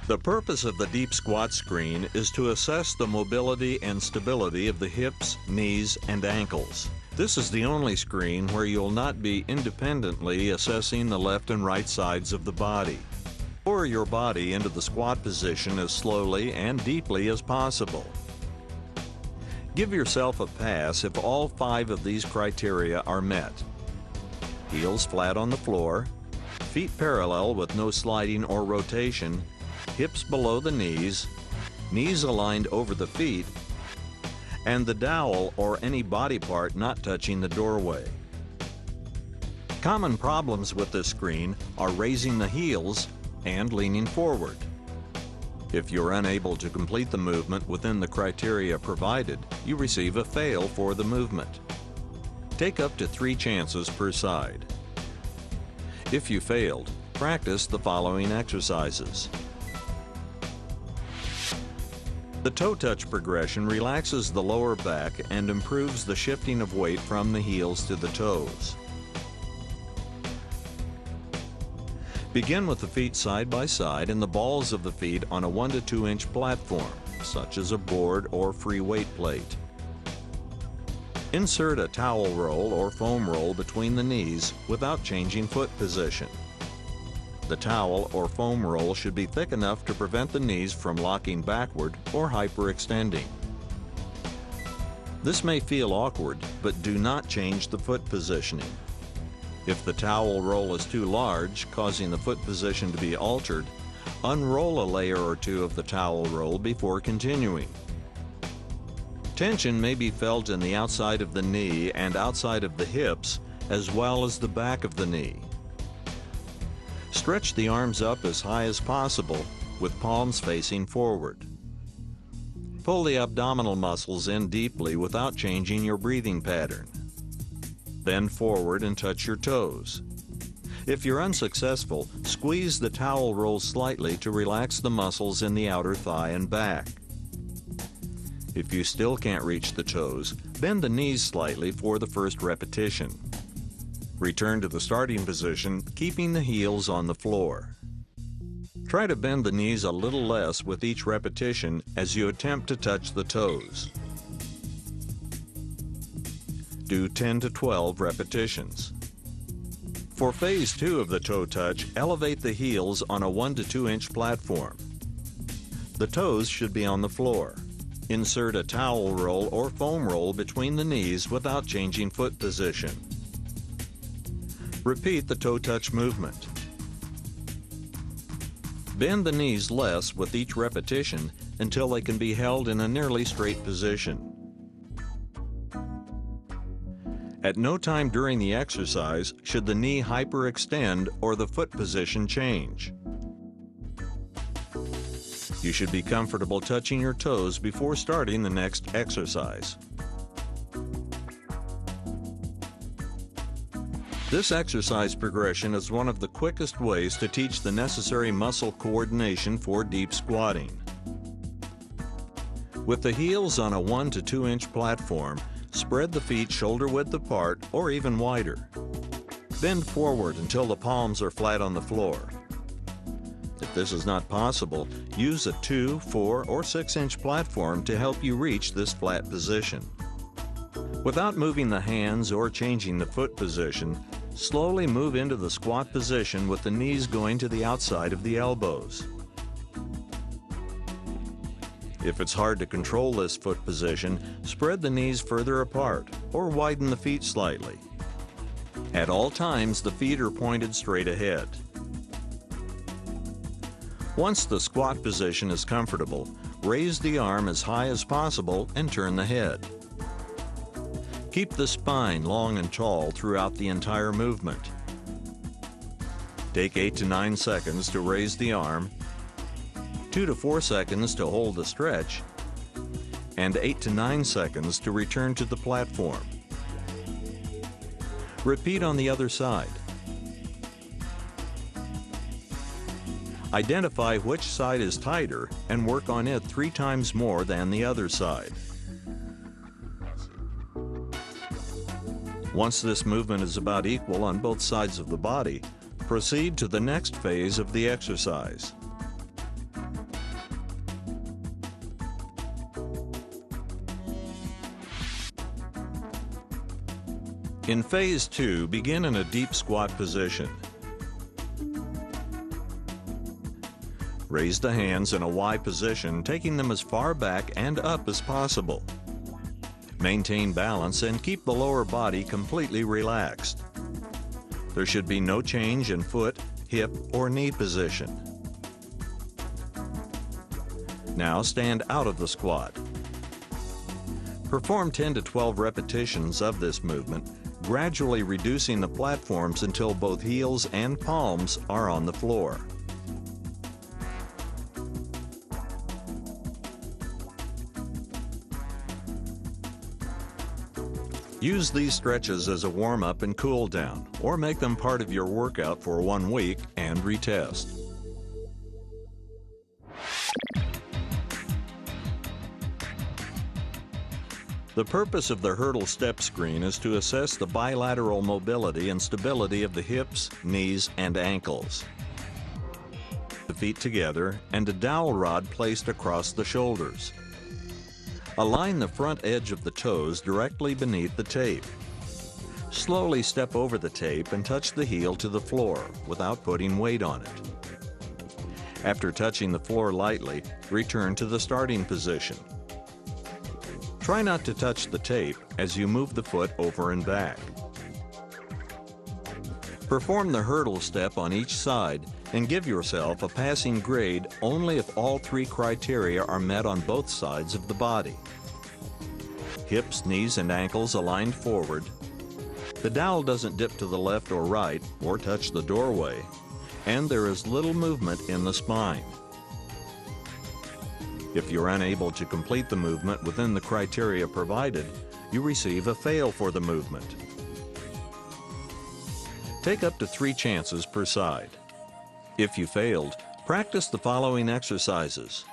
The purpose of the deep squat screen is to assess the mobility and stability of the hips, knees, and ankles. This is the only screen where you'll not be independently assessing the left and right sides of the body. Lower your body into the squat position as slowly and deeply as possible. Give yourself a pass if all 5 of these criteria are met. Heels flat on the floor, feet parallel with no sliding or rotation, hips below the knees, knees aligned over the feet, and the dowel or any body part not touching the doorway. Common problems with this screen are raising the heels and leaning forward. If you're unable to complete the movement within the criteria provided, you receive a fail for the movement. Take up to 3 chances per side. If you failed, practice the following exercises. The toe touch progression relaxes the lower back and improves the shifting of weight from the heels to the toes. Begin with the feet side by side and the balls of the feet on a 1 to 2 inch platform, such as a board or free weight plate. Insert a towel roll or foam roll between the knees without changing foot position. The towel or foam roll should be thick enough to prevent the knees from locking backward or hyperextending. This may feel awkward, but do not change the foot positioning. If the towel roll is too large, causing the foot position to be altered, unroll a layer or 2 of the towel roll before continuing. Tension may be felt in the outside of the knee and outside of the hips, as well as the back of the knee. Stretch the arms up as high as possible, with palms facing forward. Pull the abdominal muscles in deeply without changing your breathing pattern. Bend forward and touch your toes. If you're unsuccessful, squeeze the towel roll slightly to relax the muscles in the outer thigh and back. If you still can't reach the toes, bend the knees slightly for the first repetition. Return to the starting position, keeping the heels on the floor. Try to bend the knees a little less with each repetition as you attempt to touch the toes. Do 10 to 12 repetitions. For phase 2 of the toe touch, elevate the heels on a 1 to 2 inch platform. The toes should be on the floor. Insert a towel roll or foam roll between the knees without changing foot position. Repeat the toe touch movement. Bend the knees less with each repetition until they can be held in a nearly straight position. At no time during the exercise should the knee hyperextend or the foot position change. You should be comfortable touching your toes before starting the next exercise. This exercise progression is one of the quickest ways to teach the necessary muscle coordination for deep squatting. With the heels on a 1 to 2 inch platform, spread the feet shoulder width apart or even wider. Bend forward until the palms are flat on the floor. If this is not possible, use a 2, 4, or 6 inch platform to help you reach this flat position. Without moving the hands or changing the foot position, slowly move into the squat position with the knees going to the outside of the elbows. If it's hard to control this foot position, spread the knees further apart or widen the feet slightly. At all times, the feet are pointed straight ahead. Once the squat position is comfortable, raise the arm as high as possible and turn the head. Keep the spine long and tall throughout the entire movement. Take 8 to 9 seconds to raise the arm, 2 to 4 seconds to hold the stretch, and 8 to 9 seconds to return to the platform. Repeat on the other side. Identify which side is tighter and work on it 3 times more than the other side. Once this movement is about equal on both sides of the body, proceed to the next phase of the exercise. In Phase 2, begin in a deep squat position. Raise the hands in a Y position, taking them as far back and up as possible. Maintain balance and keep the lower body completely relaxed. There should be no change in foot, hip, or knee position. Now stand out of the squat. Perform 10 to 12 repetitions of this movement, gradually reducing the platforms until both heels and palms are on the floor. Use these stretches as a warm-up and cool-down, or make them part of your workout for 1 week and retest. The purpose of the hurdle step screen is to assess the bilateral mobility and stability of the hips, knees, and ankles. The feet together and a dowel rod placed across the shoulders. Align the front edge of the toes directly beneath the tape. Slowly step over the tape and touch the heel to the floor without putting weight on it. After touching the floor lightly, return to the starting position. Try not to touch the tape as you move the foot over and back. Perform the hurdle step on each side and give yourself a passing grade only if all 3 criteria are met on both sides of the body. Hips, knees, and ankles aligned forward. The dowel doesn't dip to the left or right or touch the doorway, and there is little movement in the spine. If you're unable to complete the movement within the criteria provided, you receive a fail for the movement. Take up to 3 chances per side. If you failed, practice the following exercises.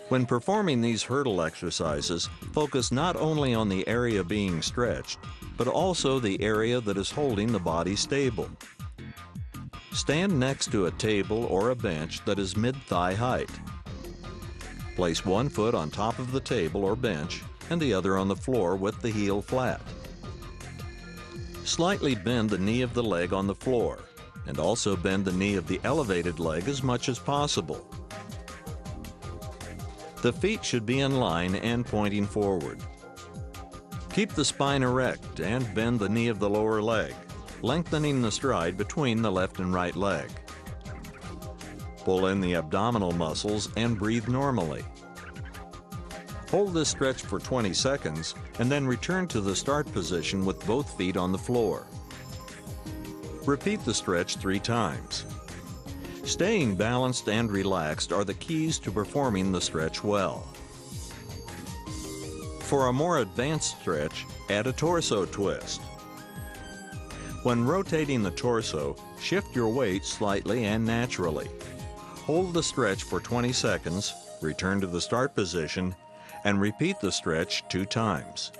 When performing these hurdle exercises, focus not only on the area being stretched, but also the area that is holding the body stable. Stand next to a table or a bench that is mid-thigh height. Place one foot on top of the table or bench and the other on the floor with the heel flat. Slightly bend the knee of the leg on the floor, and also bend the knee of the elevated leg as much as possible. The feet should be in line and pointing forward. Keep the spine erect and bend the knee of the lower leg, lengthening the stride between the left and right leg. Pull in the abdominal muscles and breathe normally. Hold this stretch for 20 seconds and then return to the start position with both feet on the floor. Repeat the stretch 3 times. Staying balanced and relaxed are the keys to performing the stretch well. For a more advanced stretch, add a torso twist. When rotating the torso, shift your weight slightly and naturally. Hold the stretch for 20 seconds, return to the start position, and repeat the stretch 2 times.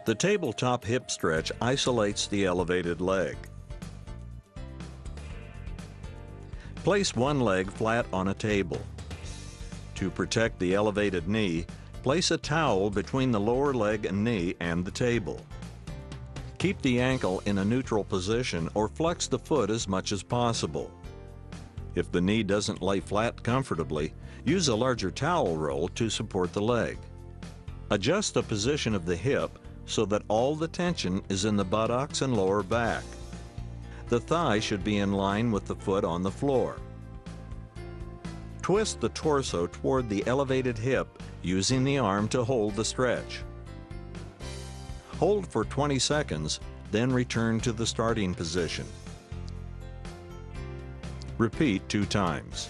The tabletop hip stretch isolates the elevated leg. Place one leg flat on a table. To protect the elevated knee, place a towel between the lower leg and knee and the table. Keep the ankle in a neutral position or flex the foot as much as possible. If the knee doesn't lay flat comfortably, use a larger towel roll to support the leg. Adjust the position of the hip so that all the tension is in the buttocks and lower back. The thigh should be in line with the foot on the floor. Twist the torso toward the elevated hip using the arm to hold the stretch. Hold for 20 seconds, then return to the starting position. Repeat 2 times.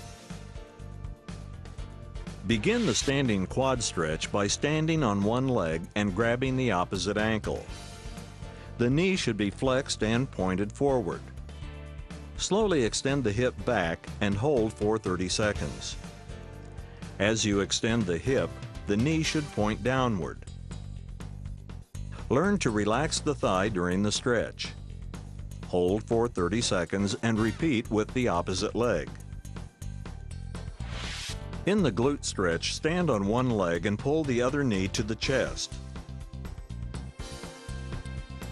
Begin the standing quad stretch by standing on one leg and grabbing the opposite ankle. The knee should be flexed and pointed forward. Slowly extend the hip back and hold for 30 seconds. As you extend the hip, the knee should point downward. Learn to relax the thigh during the stretch. Hold for 30 seconds and repeat with the opposite leg. In the glute stretch, stand on one leg and pull the other knee to the chest.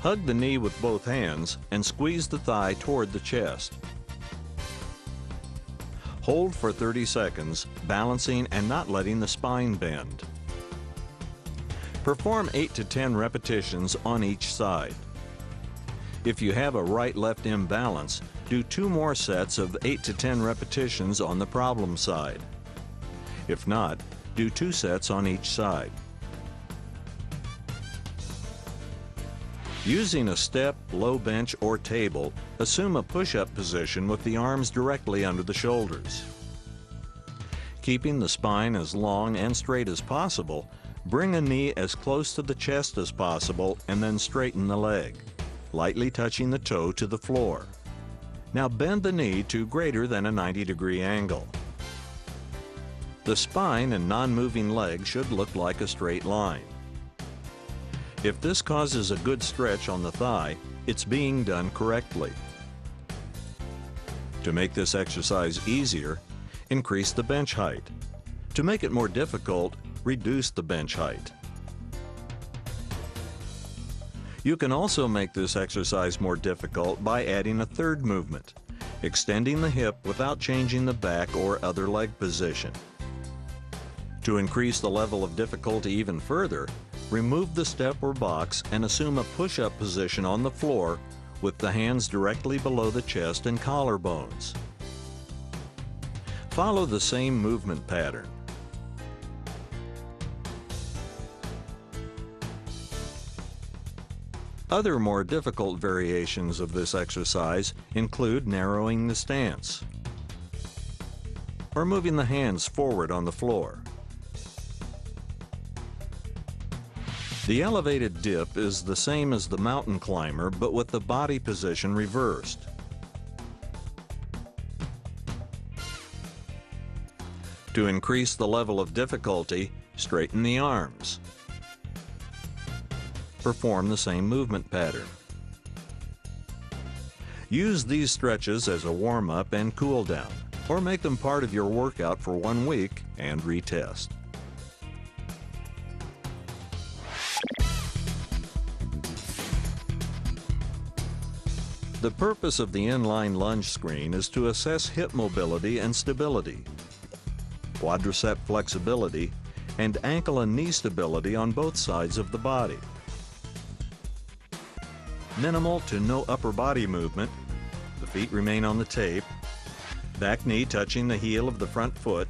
Hug the knee with both hands and squeeze the thigh toward the chest. Hold for 30 seconds, balancing and not letting the spine bend. Perform 8 to 10 repetitions on each side. If you have a right-left imbalance, do 2 more sets of 8 to 10 repetitions on the problem side. If not, do 2 sets on each side. Using a step, low bench, or table, assume a push-up position with the arms directly under the shoulders. Keeping the spine as long and straight as possible, bring a knee as close to the chest as possible and then straighten the leg, lightly touching the toe to the floor. Now bend the knee to greater than a 90-degree angle. The spine and non-moving leg should look like a straight line. If this causes a good stretch on the thigh, it's being done correctly. To make this exercise easier, increase the bench height. To make it more difficult, reduce the bench height. You can also make this exercise more difficult by adding a third movement, extending the hip without changing the back or other leg position. To increase the level of difficulty even further, remove the step or box and assume a push-up position on the floor with the hands directly below the chest and collarbones. Follow the same movement pattern. Other more difficult variations of this exercise include narrowing the stance or moving the hands forward on the floor. The elevated dip is the same as the mountain climber, but with the body position reversed. To increase the level of difficulty, straighten the arms. Perform the same movement pattern. Use these stretches as a warm-up and cool-down, or make them part of your workout for 1 week and retest. The purpose of the inline lunge screen is to assess hip mobility and stability, quadricep flexibility, and ankle and knee stability on both sides of the body. Minimal to no upper body movement, the feet remain on the tape, back knee touching the heel of the front foot,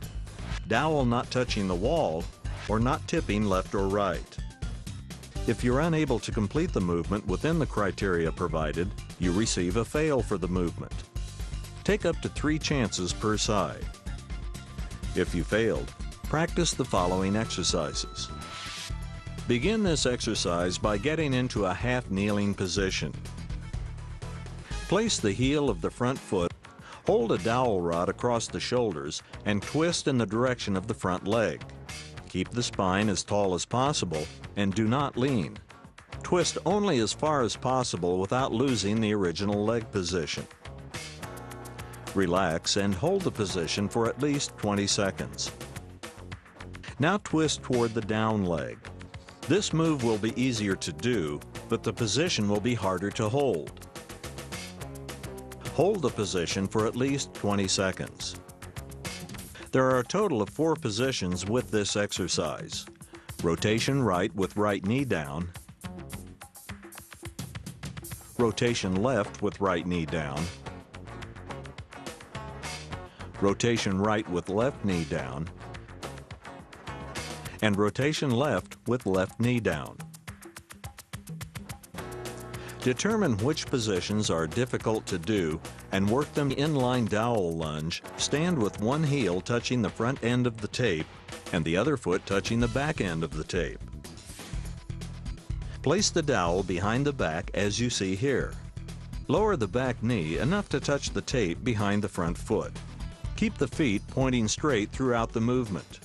dowel not touching the wall, or not tipping left or right. If you're unable to complete the movement within the criteria provided, you receive a fail for the movement. Take up to 3 chances per side. If you failed, practice the following exercises. Begin this exercise by getting into a half-kneeling position. Place the heel of the front foot, hold a dowel rod across the shoulders, and twist in the direction of the front leg. Keep the spine as tall as possible and do not lean. Twist only as far as possible without losing the original leg position. Relax and hold the position for at least 20 seconds. Now twist toward the down leg. This move will be easier to do, but the position will be harder to hold. Hold the position for at least 20 seconds. There are a total of 4 positions with this exercise. Rotation right with right knee down, rotation left with right knee down, rotation right with left knee down, and rotation left with left knee down. Determine which positions are difficult to do and work them. Inline dowel lunge, stand with one heel touching the front end of the tape and the other foot touching the back end of the tape. Place the dowel behind the back as you see here. Lower the back knee enough to touch the tape behind the front foot. Keep the feet pointing straight throughout the movement.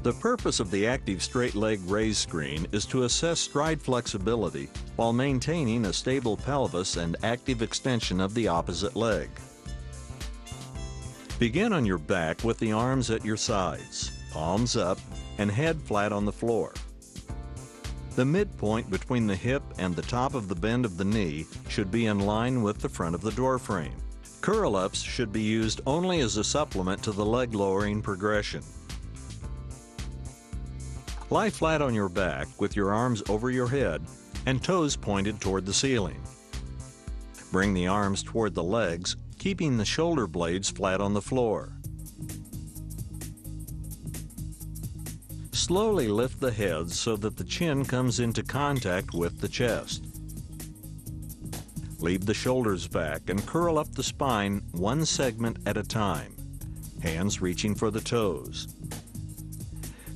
The purpose of the active straight leg raise screen is to assess stride flexibility while maintaining a stable pelvis and active extension of the opposite leg. Begin on your back with the arms at your sides, palms up, and head flat on the floor. The midpoint between the hip and the top of the bend of the knee should be in line with the front of the door frame. Curl-ups should be used only as a supplement to the leg-lowering progression. Lie flat on your back with your arms over your head and toes pointed toward the ceiling. Bring the arms toward the legs, keeping the shoulder blades flat on the floor. Slowly lift the head so that the chin comes into contact with the chest. Leave the shoulders back and curl up the spine one segment at a time, hands reaching for the toes.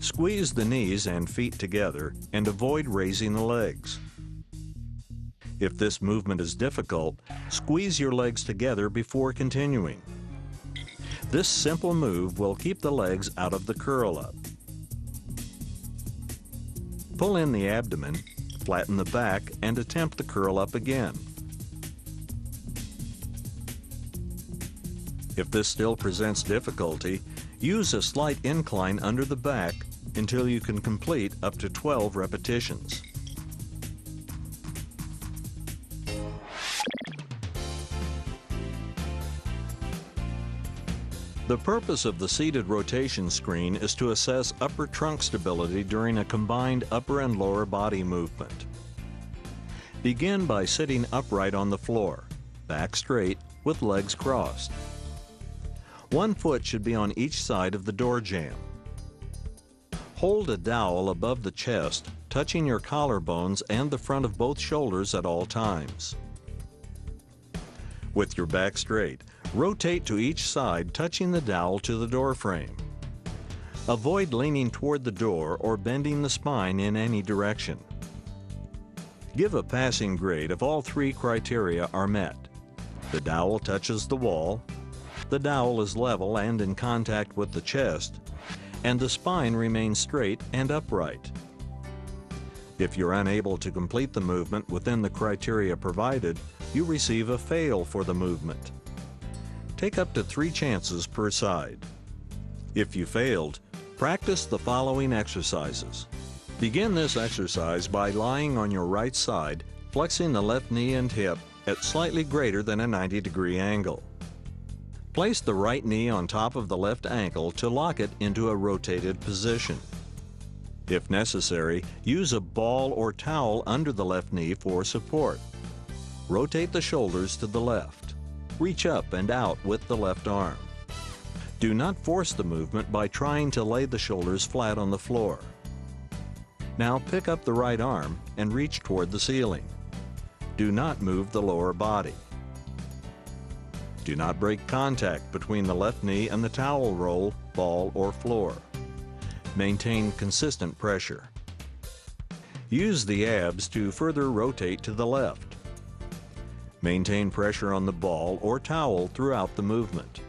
Squeeze the knees and feet together and avoid raising the legs. If this movement is difficult, squeeze your legs together before continuing. This simple move will keep the legs out of the curl-up. Pull in the abdomen, flatten the back, and attempt the curl-up again. If this still presents difficulty, use a slight incline under the back until you can complete up to 12 repetitions. The purpose of the seated rotation screen is to assess upper trunk stability during a combined upper and lower body movement. Begin by sitting upright on the floor, back straight, with legs crossed. One foot should be on each side of the door jamb. Hold a dowel above the chest, touching your collarbones and the front of both shoulders at all times. With your back straight, rotate to each side, touching the dowel to the door frame. Avoid leaning toward the door or bending the spine in any direction. Give a passing grade if all three criteria are met. The dowel touches the wall, the dowel is level and in contact with the chest, and the spine remains straight and upright. If you're unable to complete the movement within the criteria provided, you receive a fail for the movement. Take up to 3 chances per side. If you failed, practice the following exercises. Begin this exercise by lying on your right side, flexing the left knee and hip at slightly greater than a 90-degree angle. Place the right knee on top of the left ankle to lock it into a rotated position. If necessary, use a ball or towel under the left knee for support. Rotate the shoulders to the left. Reach up and out with the left arm. Do not force the movement by trying to lay the shoulders flat on the floor. Now pick up the right arm and reach toward the ceiling. Do not move the lower body. Do not break contact between the left knee and the towel roll, ball, or floor. Maintain consistent pressure. Use the abs to further rotate to the left. Maintain pressure on the ball or towel throughout the movement.